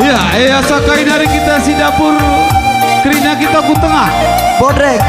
Ya, sakai dari kita si dapur kerina kita ku tengah. Bodrek.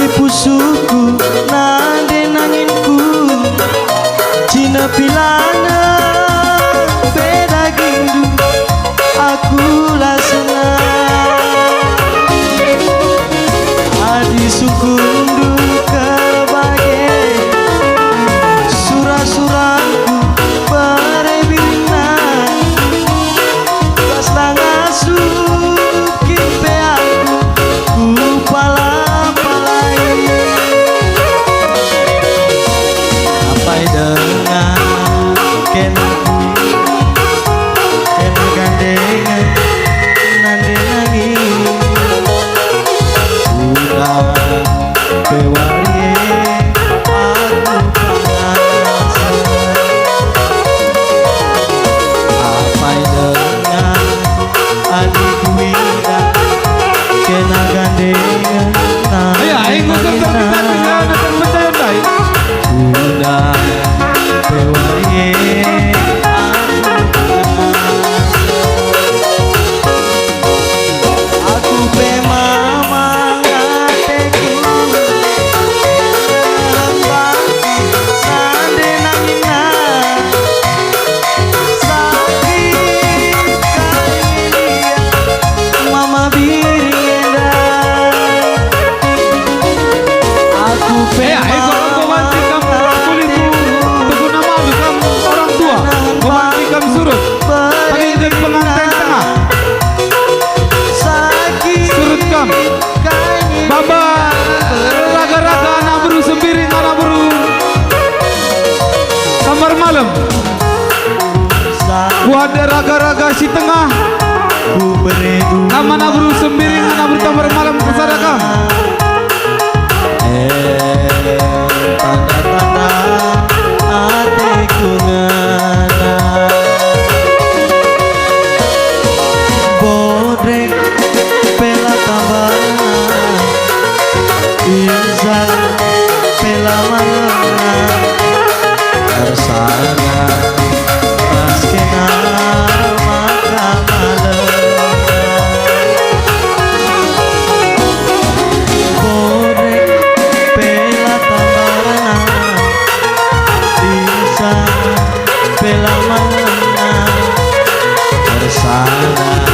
Pusuku nande nanginku Cina pilana beda gindu aku lah senang adi sukundu kebagai surah-surahku perebinan pas langasukin peaku ku pala Baba raga-raga anak buru sembiring anak buru kamar malam ku ada raga-raga si tengah nama anak buru sembiring anak buru kamar malam kesadakam tanda-tanda hatiku ngana bodrek pela kabar Insa pela mana tersana paskena maka malam bodrek pela tambana Insa pela mana tersana